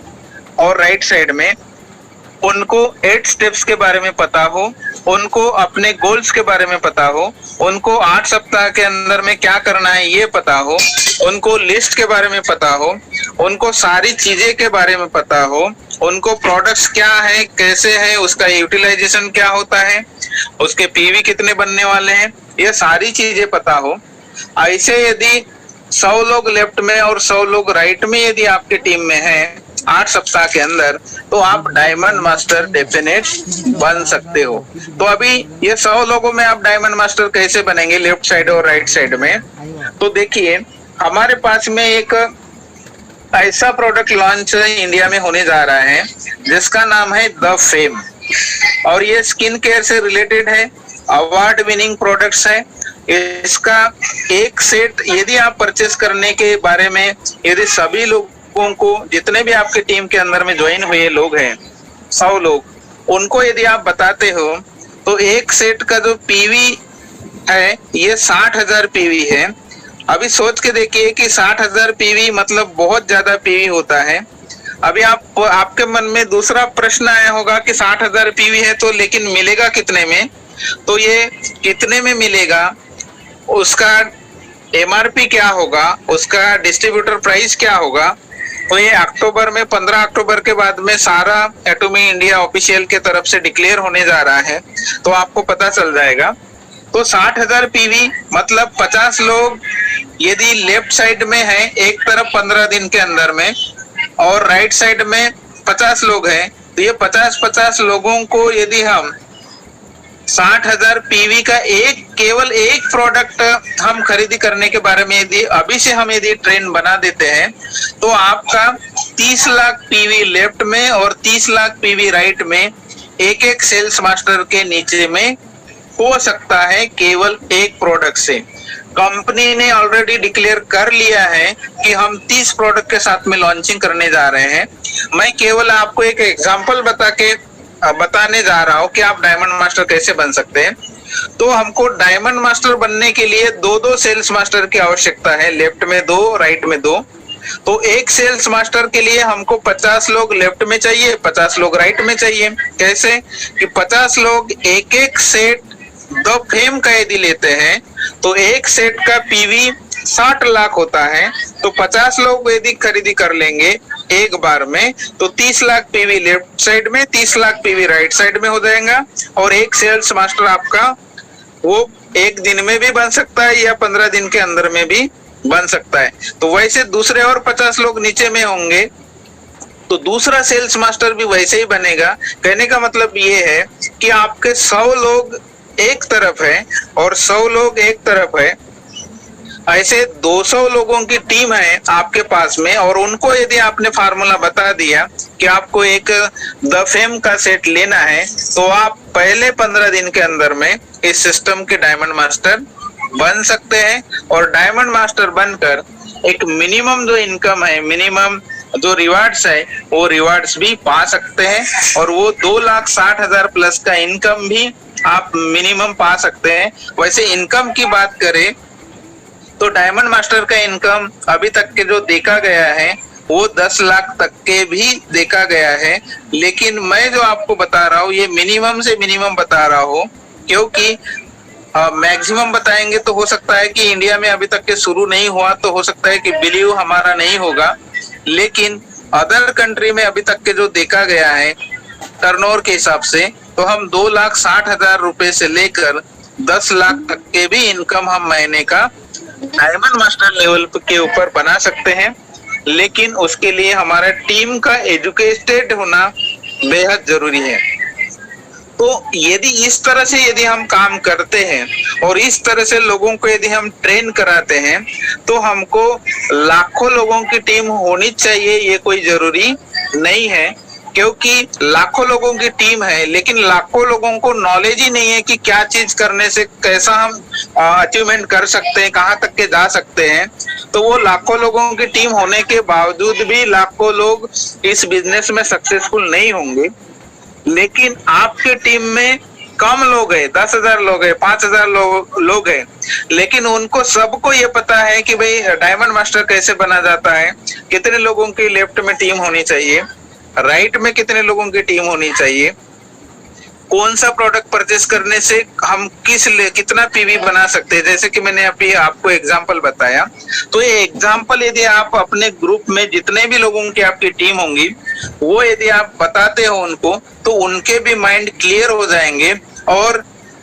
और राइट साइड में। उनको 8 स्टेप्स के बारे में पता हो, उनको अपने गोल्स के बारे में पता हो, उनको 8 सप्ताह के अंदर में क्या करना है ये पता हो, उनको लिस्ट के बारे में पता हो, उनको सारी चीजें के बारे में पता हो, उनको प्रोडक्ट्स क्या है, कैसे है, उसका यूटिलाइजेशन क्या होता है, उसके पीवी कितने बनने वाले हैं, ये सारी चीजें पता हो। ऐसे यदि 100 लोग लेफ्ट में और 100 लोग राइट में यदि आपके टीम में हैं 8 सप्ताह के अंदर, तो आप डायमंड मास्टर डेफिनेट बन सकते हो। तो अभी ये 100 लोगों में आप डायमंड मास्टर कैसे बनेंगे लेफ्ट साइड और राइट साइड में? तो देखिए, हमारे पास में एक ऐसा प्रोडक्ट लॉन्च इंडिया में होने जा रहा है जिसका नाम है द फेम, और ये स्किन केयर से रिलेटेड है, अवार्ड विनिंग प्रोडक्ट्स है। इसका एक सेट यदि आप परचेस करने के बारे में यदि सभी लोगों को, जितने भी आपके टीम के अंदर में ज्वाइन हुए लोग हैं 100 लोग, उनको यदि आप बताते हो तो एक सेट का जो पीवी है ये 60,000 पीवी है। अभी सोच के देखिए कि 60,000 पीवी मतलब बहुत ज्यादा पीवी होता है। अभी आपके मन में दूसरा प्रश्न आया होगा कि 60,000 पीवी है तो लेकिन मिलेगा कितने में? तो ये कितने में मिलेगा, उसका एमआरपी क्या होगा, उसका डिस्ट्रीब्यूटर प्राइस क्या होगा, तो ये अक्टूबर में 15 अक्टूबर के बाद में सारा एटॉमी इंडिया ऑफिशियल के तरफ से डिक्लेयर होने जा रहा है, तो आपको पता चल जाएगा। तो 60,000 पीवी मतलब 50 लोग यदि लेफ्ट साइड में है एक तरफ 15 दिन के अंदर में, और राइट साइड में 50 लोग हैं, तो ये 50-50 लोगों को यदि हम 60,000 पीवी का केवल एक प्रोडक्ट हम खरीदी करने के बारे में यदि अभी से हम यदि ट्रेंड बना देते हैं, तो आपका 30 लाख पीवी लेफ्ट में और 30 लाख पीवी राइट में एक एक सेल्स मास्टर के नीचे में हो सकता है केवल एक प्रोडक्ट से। कंपनी ने ऑलरेडी डिक्लेयर कर लिया है कि हम 30 प्रोडक्ट के साथ में लॉन्चिंग करने जा रहे हैं। मैं केवल आपको एक एग्जांपल बताने जा रहा हूं कि आप डायमंड मास्टर कैसे बन सकते हैं। तो हमको डायमंड मास्टर बनने के लिए 2-2 सेल्स मास्टर की आवश्यकता है, लेफ्ट में 2 राइट में 2। तो एक सेल्स मास्टर के लिए हमको 50 लोग लेफ्ट में चाहिए, 50 लोग राइट में चाहिए। कैसे कि 50 लोग एक एक सेट द फेम का यदि लेते हैं तो एक सेट का पीवी 60 लाख होता है, तो 50 लोग यदि खरीदी कर लेंगे एक बार में तो 30 लाख पीवी लेफ्ट साइड में, 30 लाख पीवी राइट साइड में हो जाएगा। और एक सेल्स मास्टर आपका वो एक दिन में भी बन सकता है या 15 दिन के अंदर में भी बन सकता है। तो वैसे दूसरे और 50 लोग नीचे में होंगे तो दूसरा सेल्स मास्टर भी वैसे ही बनेगा। कहने का मतलब ये है कि आपके 100 लोग एक तरफ है और 100 लोग एक तरफ है, ऐसे 200 लोगों की टीम है आपके पास में, और उनको यदि आपने फार्मूला बता दिया कि आपको एक द फेम का सेट लेना है, तो आप पहले 15 दिन के अंदर में इस सिस्टम के डायमंड मास्टर बन सकते हैं। और डायमंड मास्टर बनकर एक मिनिमम जो इनकम है, मिनिमम जो रिवार्ड्स है, वो रिवार्ड्स भी पा सकते हैं, और वो 2,60,000 प्लस का इनकम भी आप मिनिमम पा सकते हैं। वैसे इनकम की बात करें तो डायमंड मास्टर का इनकम अभी तक के जो देखा गया है वो 10 लाख तक के भी देखा गया है, लेकिन मैं जो आपको बता रहा हूँ ये मिनिमम से मिनिमम बता रहा हूँ, क्योंकि मैक्सिमम बताएंगे तो हो सकता है कि इंडिया में अभी तक के शुरू नहीं हुआ, तो हो सकता है कि बिलीव हमारा नहीं होगा, लेकिन अदर कंट्री में अभी तक के जो देखा गया है टर्नओवर के हिसाब से, तो हम 2,60,000 रुपए से लेकर 10 लाख तक के भी इनकम हम महीने का डायमंड मास्टर लेवल के ऊपर बना सकते हैं। लेकिन उसके लिए हमारा टीम का एजुकेटेड होना बेहद जरूरी है। तो यदि इस तरह से यदि हम काम करते हैं और इस तरह से लोगों को यदि हम ट्रेन कराते हैं, तो हमको लाखों लोगों की टीम होनी चाहिए ये कोई जरूरी नहीं है। क्योंकि लाखों लोगों की टीम है, लेकिन लाखों लोगों को नॉलेज ही नहीं है कि क्या चीज करने से कैसा हम अचीवमेंट कर सकते हैं, कहाँ तक के जा सकते हैं। तो वो लाखों लोगों की टीम होने के बावजूद भी लाखों लोग इस बिजनेस में सक्सेसफुल नहीं होंगे। लेकिन आपके टीम में कम लोग हैं, 10,000 लोग हैं, 5,000 लोग हैं, लेकिन उनको सबको ये पता है कि भाई डायमंड मास्टर कैसे बना जाता है, कितने लोगों की लेफ्ट में टीम होनी चाहिए, राइट में कितने लोगों की टीम होनी चाहिए, कौन सा प्रोडक्ट परचेस करने से हम कितना पीवी बना सकते हैं। जैसे कि मैंने अभी आपको एग्जांपल बताया, तो ये एग्जांपल यदि आप अपने ग्रुप में जितने भी लोगों की आपकी टीम होंगी, वो यदि आप बताते हो उनको, तो उनके भी माइंड क्लियर हो जाएंगे। और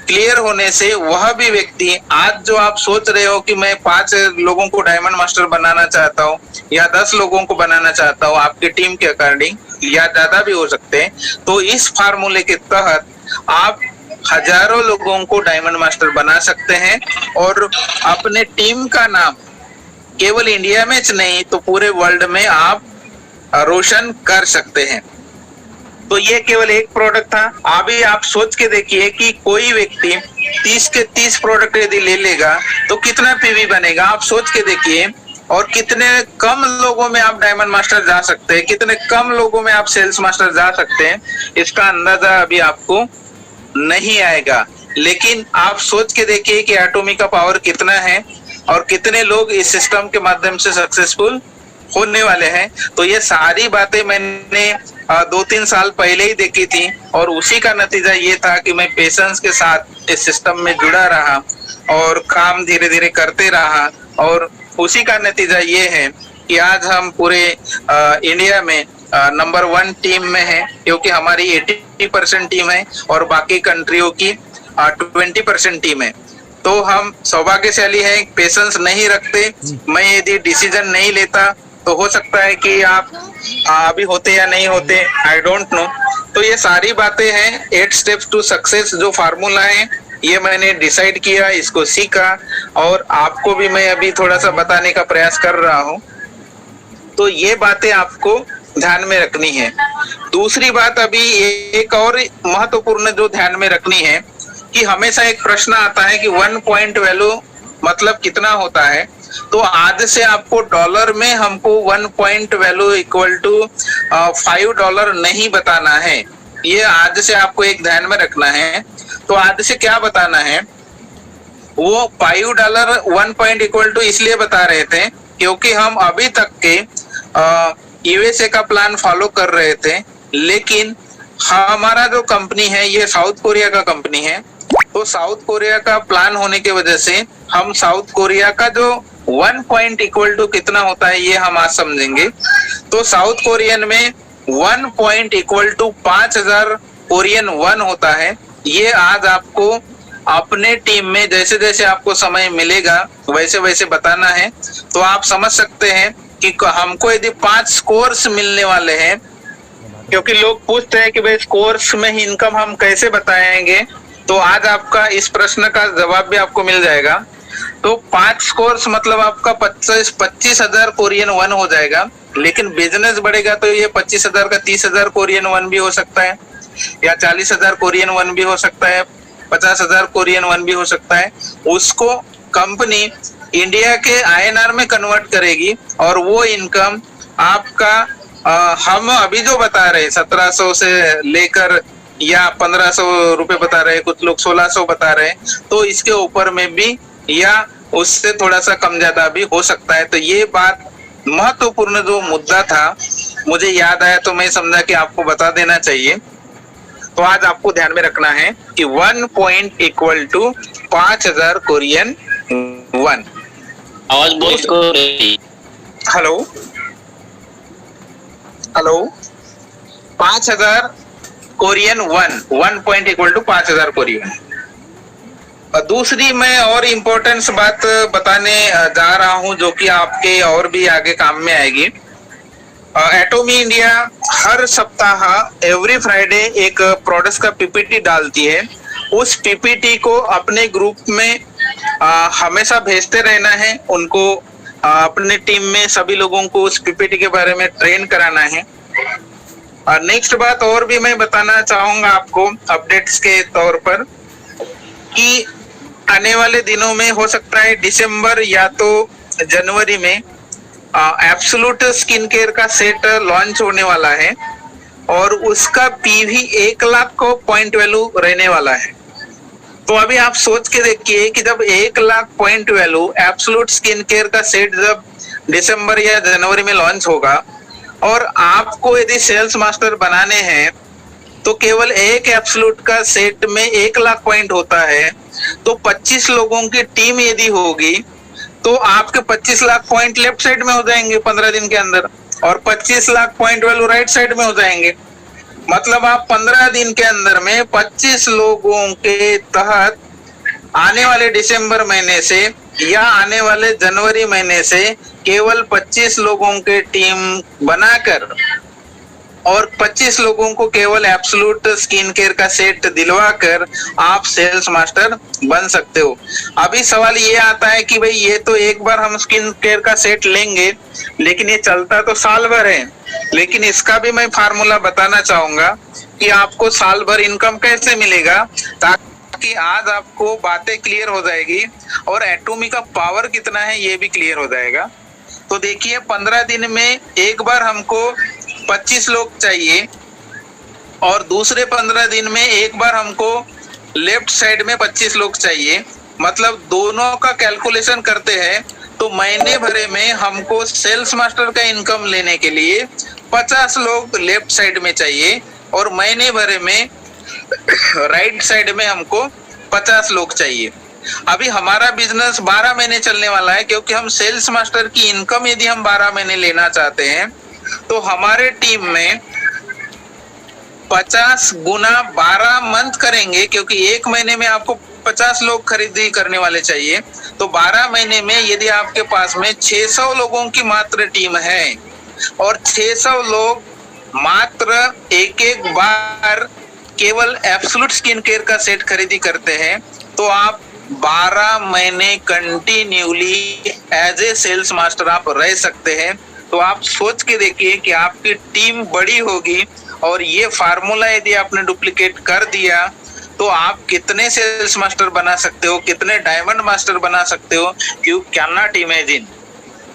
क्लियर होने से वह भी व्यक्ति, आज जो आप सोच रहे हो कि मैं 5 लोगों को डायमंड मास्टर बनाना चाहता हूँ या 10 लोगों को बनाना चाहता हूँ, आपकी टीम के अकॉर्डिंग या ज्यादा भी हो सकते हैं, तो इस फार्मूले के तहत आप हजारों लोगों को डायमंड मास्टर बना सकते हैं और अपने टीम का नाम केवल इंडिया में नहीं तो पूरे वर्ल्ड में आप रोशन कर सकते हैं। तो ये केवल एक प्रोडक्ट था। अभी आप सोच के देखिए कि कोई व्यक्ति 30 के 30 प्रोडक्ट यदि ले लेगा तो कितना पीवी बनेगा, आप सोच के देखिए। और कितने कम लोगों में आप डायमंड मास्टर जा सकते हैं, कितने कम लोगों में आप सेल्स मास्टर जा सकते हैं, इसका अंदाजा अभी आपको नहीं आएगा। लेकिन आप सोच के देखिए कि एटॉमी का पावर कितना है और कितने लोग इस सिस्टम के माध्यम से सक्सेसफुल होने वाले हैं। तो ये सारी बातें मैंने 2-3 साल पहले ही देखी थी और उसी का नतीजा ये था कि मैं पेशेंस के साथ इस सिस्टम में जुड़ा रहा और काम धीरे धीरे करते रहा। और उसी का नतीजा ये है कि आज हम पूरे इंडिया में नंबर 1 टीम में है, क्योंकि हमारी 80% टीम है और बाकी कंट्रियों की 20% टीम है। तो हम सौभाग्यशाली हैं, पेशेंस नहीं रखते। मैं यदि डिसीजन नहीं लेता तो हो सकता है कि आप अभी होते या नहीं होते, आई डोंट नो। तो ये सारी बातें हैं 8 स्टेप्स टू सक्सेस जो फार्मूला है, ये मैंने डिसाइड किया, इसको सीखा और आपको भी मैं अभी थोड़ा सा बताने का प्रयास कर रहा हूँ। तो ये बातें आपको ध्यान में रखनी है। दूसरी बात अभी एक और महत्वपूर्ण जो ध्यान में रखनी है कि हमेशा एक प्रश्न आता है कि 1 पॉइंट वैल्यू मतलब कितना होता है। तो आज से आपको डॉलर में हमको 1 पॉइंट वैल्यू इक्वल टू $5 नहीं बताना है। ये आज से आपको एक ध्यान में रखना है। तो आज से क्या बताना है, वो $5 1 पॉइंट इक्वल टू इसलिए बता रहे थे क्योंकि हम अभी तक के यूएसए का प्लान फॉलो कर रहे थे, लेकिन हमारा जो कंपनी है ये साउथ कोरिया का कंपनी है। तो साउथ कोरिया का प्लान होने की वजह से हम साउथ कोरिया का जो 1 पॉइंट इक्वल टू कितना होता है ये हम आज समझेंगे। तो साउथ कोरियन में 1 पॉइंट इक्वल टू 5,000 कोरियन 1 होता है। ये आज आपको अपने टीम में जैसे जैसे आपको समय मिलेगा वैसे वैसे बताना है। तो आप समझ सकते हैं कि हमको यदि 5 स्कोर्स मिलने वाले हैं, क्योंकि लोग पूछते हैं कि भाई स्कोर्स में ही इनकम हम कैसे बताएंगे, तो आज आपका इस प्रश्न का जवाब भी आपको मिल जाएगा। तो 5 स्कोर्स मतलब आपका 25,000 कोरियन 1 हो जाएगा। लेकिन बिजनेस बढ़ेगा तो ये 25,000 का 30,000 कोरियन 1 भी हो सकता है, या 40,000 कोरियन 1 भी हो सकता है, 50,000 कोरियन 1 भी हो सकता है। उसको कंपनी इंडिया के INR में कन्वर्ट करेगी और वो इनकम आपका हम अभी जो बता रहे 1700 से लेकर या 1500 रुपए बता रहे, कुछ लोग 1600 बता रहे, तो इसके ऊपर में भी या उससे थोड़ा सा कम ज्यादा भी हो सकता है। तो ये बात महत्वपूर्ण जो मुद्दा था मुझे याद आया तो मैं समझा कि आपको बता देना चाहिए। तो आज आपको ध्यान में रखना है कि 1 पॉइंट इक्वल टू 5,000 कोरियन 1। आवाज बहुत को रही। Hello hello 5,000 Korean 1 point equal to 5,000 Korean. दूसरी मैं और इम्पोर्टेंस बात बताने जा रहा हूं जो कि आपके और भी आगे काम में आएगी। एटॉमी इंडिया हर सप्ताह एवरी फ्राइडे एक प्रोडक्ट्स का पीपीटी डालती है। उस पीपीटी को अपने ग्रुप में हमेशा भेजते रहना है। उनको अपने टीम में सभी लोगों को उस पीपीटी के बारे में ट्रेन कराना है। और नेक्स्ट बात और भी मैं बताना चाहूंगा आपको अपडेट्स के तौर पर कि आने वाले दिनों में हो सकता है दिसंबर या तो जनवरी में एब्सोल्यूट स्किन केयर का सेट लॉन्च होने वाला है और उसका पीवी 1 लाख को पॉइंट वैल्यू रहने वाला है। तो अभी आप सोच के देखिए कि जब 1 lakh point value absolute skin care का सेट जब दिसंबर या जनवरी में लॉन्च होगा और आपको यदि सेल्स मास्टर बनाने हैं तो केवल एक एब्सोल्यूट का सेट में 1 लाख पॉइंट होता है, तो 25 लोगों की टीम यदि होगी तो आपके 25 लाख पॉइंट लेफ्ट साइड में हो जाएंगे 15 दिन के अंदर और 25 lakh point value right side में हो जाएंगे। मतलब आप 15 दिन के अंदर में 25 लोगों के तहत आने वाले दिसंबर महीने से या आने वाले जनवरी महीने से केवल 25 लोगों के टीम बनाकर और 25 लोगों को केवल एब्सोल्यूट स्किन केयर का सेट दिलवाकर आप सेल्स मास्टर बन सकते हो। अभी सवाल ये आता है कि भाई ये तो एक बार हम स्किन केयर का सेट लेंगे लेकिन ये चलता तो साल भर है, लेकिन इसका भी मैं फार्मूला बताना चाहूंगा कि आपको साल भर इनकम कैसे मिलेगा, ताकि आज आपको बातें क्लियर हो जाएगी और एटॉमी का पावर कितना है ये भी क्लियर हो जाएगा। तो देखिए 15 दिन में एक बार हमको 25 लोग चाहिए और दूसरे 15 दिन में एक बार हमको लेफ्ट साइड में 25 लोग चाहिए। मतलब दोनों का कैलकुलेशन करते हैं तो महीने भरे में हमको सेल्स मास्टर का इनकम लेने के लिए 50 लोग लेफ्ट साइड में चाहिए और महीने भरे में राइट साइड में हमको 50 लोग चाहिए। अभी हमारा बिजनेस 12 महीने चलने वाला है, क्योंकि हम सेल्स मास्टर की इनकम यदि हम 12 महीने लेना चाहते हैं तो हमारे टीम में 50 गुना 12 मंथ करेंगे, क्योंकि एक महीने में आपको 50 लोग खरीदी करने वाले चाहिए। तो 12 महीने में यदि आपके पास में 600 लोगों की मात्र टीम है और 600 लोग मात्र एक बार केवल एब्सोल्यूट स्किन केयर का सेट खरीदी करते हैं तो आप 12 महीने continually as a sales master आप रह सकते हैं। तो आप सोच के देखिए कि आपकी टीम बड़ी होगी और ये फार्मूला यदि आपने डुप्लीकेट कर दिया तो आप कितने सेल्स मास्टर बना सकते हो, कितने डायमंड मास्टर बना सकते हो। You can not imagine.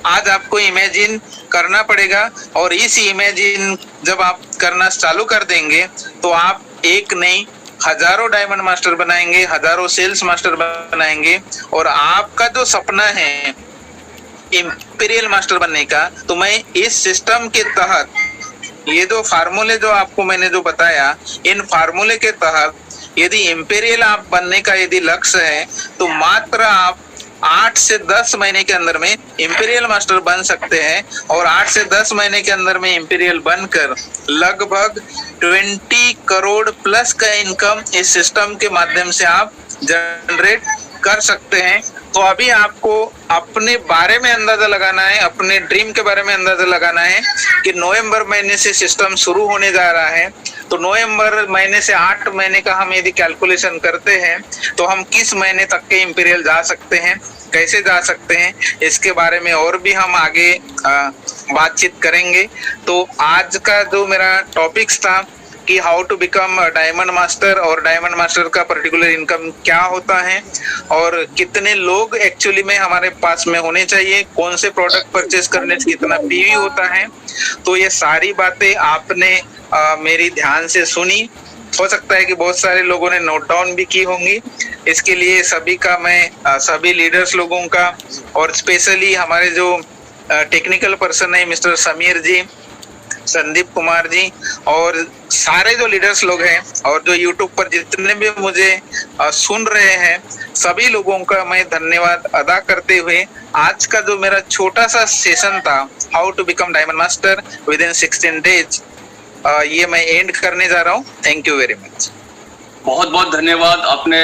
आज आपको इमेजिन करना पड़ेगा और इस इमेजिन जब आप करना चालू कर देंगे तो आप एक नहीं हजारों डायमंड मास्टर बनाएंगे, हजारों सेल्स मास्टर बनाएंगे और आपका जो सपना है इंपीरियल मास्टर बनने का, तो मैं इस सिस्टम के तहत ये जो फार्मूले जो आपको मैंने जो बताया, इन फार्मूले के तहत यदि इंपीरियल आप बनने का यदि लक्ष्य है तो मात्र आप 8 से 10 महीने के अंदर में इंपीरियल मास्टर बन सकते हैं और 8 से 10 महीने के अंदर में इंपीरियल बनकर लगभग 20 करोड़ प्लस का इनकम इस सिस्टम के माध्यम से आप जनरेट कर सकते हैं। तो अभी आपको अपने बारे में अंदाजा लगाना है, अपने ड्रीम के बारे में अंदाजा लगाना है कि नवंबर महीने से सिस्टम शुरू होने जा रहा है। तो नवंबर महीने से 8 महीने का हम यदि कैलकुलेशन करते हैं तो हम किस महीने तक के इंपीरियल जा सकते हैं, कैसे जा सकते हैं, इसके बारे में और भी हम आगे बातचीत करेंगे। तो आज का जो मेरा टॉपिक्स था कि how to become diamond master और डायमंड मास्टर का पर्टिकुलर इनकम क्या होता है और कितने लोग एक्चुअली में हमारे पास में होने चाहिए, कौन से प्रोडक्ट परचेस करने से कितना पीवी होता है। तो ये सारी बातें आपने मेरी ध्यान से सुनी। हो सकता है कि बहुत सारे लोगों ने नोट डाउन भी की होंगी। इसके लिए सभी का मैं सभी लीडर्स लोगों का और स्पेशली हमारे जो टेक्निकल पर्सन है मिस्टर समीर जी, संदीप कुमार जी और सारे जो लीडर्स लोग हैं और जो यूट्यूब पर जितने भी मुझे सुन रहे हैं, सभी लोगों का मैं धन्यवाद अदा करते हुए आज का जो मेरा छोटा सा सेशन था how to become diamond master within 16 days, ये मैं एंड करने जा रहा हूँ। Thank you very much. बहुत बहुत धन्यवाद, आपने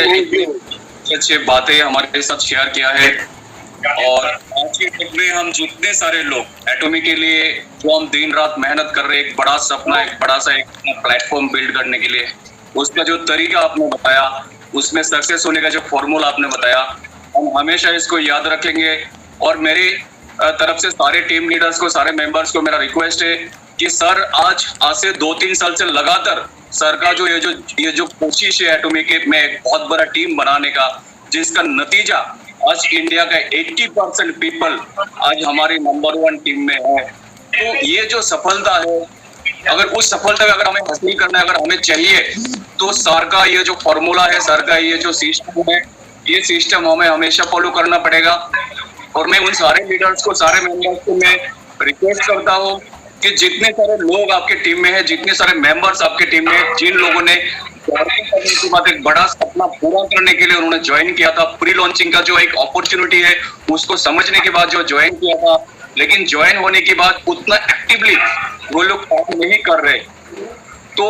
अच्छी बातें हमारे साथ शेयर किया है। और आज के डेट में हम जितने सारे लोग एटॉमी के लिए जो हम दिन रात मेहनत कर रहे हैं, एक बड़ा सपना, एक बड़ा सा एक प्लेटफॉर्म बिल्ड करने के लिए, उसका जो तरीका आपने बताया, उसमें सक्सेस होने का जो फॉर्मूला आपने बताया, हम हमेशा इसको याद रखेंगे। और मेरी तरफ से सारे टीम लीडर्स को, सारे मेंबर्स को मेरा रिक्वेस्ट है कि सर आज से 2-3 साल से लगातार सर का जो ये जो कोशिश है एटॉमिक में एक बहुत बड़ा टीम बनाने का, जिसका नतीजा आज इंडिया का 80% पीपल आज हमारी नंबर 1 टीम में है। तो ये जो सफलता है, अगर उस सफलता में अगर हमें हासिल करना है, अगर हमें चाहिए, तो सर का ये जो फॉर्मूला है, सर का ये जो सिस्टम है, ये सिस्टम हमें हमेशा फॉलो करना पड़ेगा। और मैं उन सारे लीडर्स को, सारे मेंबर्स को मैं रिक्वेस्ट करता हूँ कि जितने सारे लोग आपके टीम में हैं, जितने सारे मेंबर्स आपके टीम में, जिन लोगों ने ज्वाइन करने के बाद एक बड़ा सपना पूरा करने के लिए उन्होंने ज्वाइन किया था, प्री लॉन्चिंग का जो एक अपॉर्चुनिटी है उसको समझने के बाद जो ज्वाइन किया था, लेकिन ज्वाइन होने के बाद उतना एक्टिवली वो लोग काम नहीं कर रहे, तो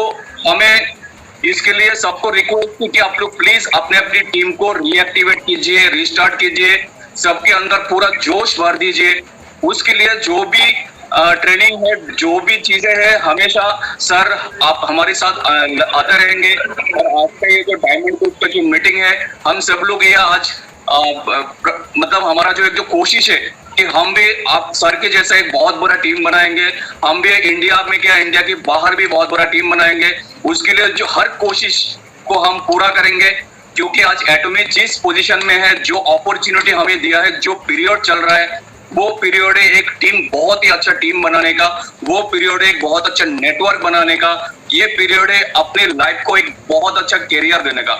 हमें इसके लिए सबको रिक्वेस्ट की कि आप लोग प्लीज अपने अपनी टीम को रीएक्टिवेट कीजिए, रिस्टार्ट कीजिए, सबके अंदर पूरा जोश भर दीजिए। उसके लिए जो भी ट्रेनिंग है, जो भी चीजें हैं, हमेशा सर आप हमारे साथ आते रहेंगे। और आज का ये जो डायमंड ग्रुप का जो मीटिंग है, हम सब लोग ये आज मतलब हमारा जो एक जो कोशिश है कि हम भी आप सर के जैसा एक बहुत बड़ा टीम बनाएंगे, हम भी इंडिया में क्या, इंडिया के बाहर भी बहुत बड़ा टीम बनाएंगे। उसके लिए जो हर कोशिश को हम पूरा करेंगे, क्योंकि आज एटॉमिक जिस पोजीशन में है, जो अपॉर्चुनिटी हमें दिया है, जो पीरियड चल रहा है, वो पीरियड है एक टीम, बहुत ही अच्छा टीम बनाने का, वो पीरियड है एक बहुत अच्छा नेटवर्क बनाने का, ये पीरियड है अपने लाइफ को एक बहुत अच्छा कैरियर देने का।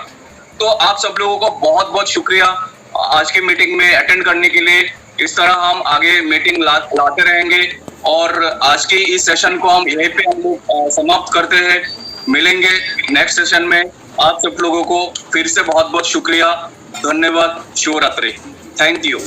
तो आप सब लोगों को बहुत बहुत शुक्रिया आज की मीटिंग में अटेंड करने के लिए। इस तरह हम आगे मीटिंग लाते रहेंगे और आज की इस सेशन को हम यहीं पे हम लोग समाप्त करते हैं। मिलेंगे नेक्स्ट सेशन में। आप सब लोगों को फिर से बहुत बहुत शुक्रिया, धन्यवाद, शुभ रात्रि, थैंक यू।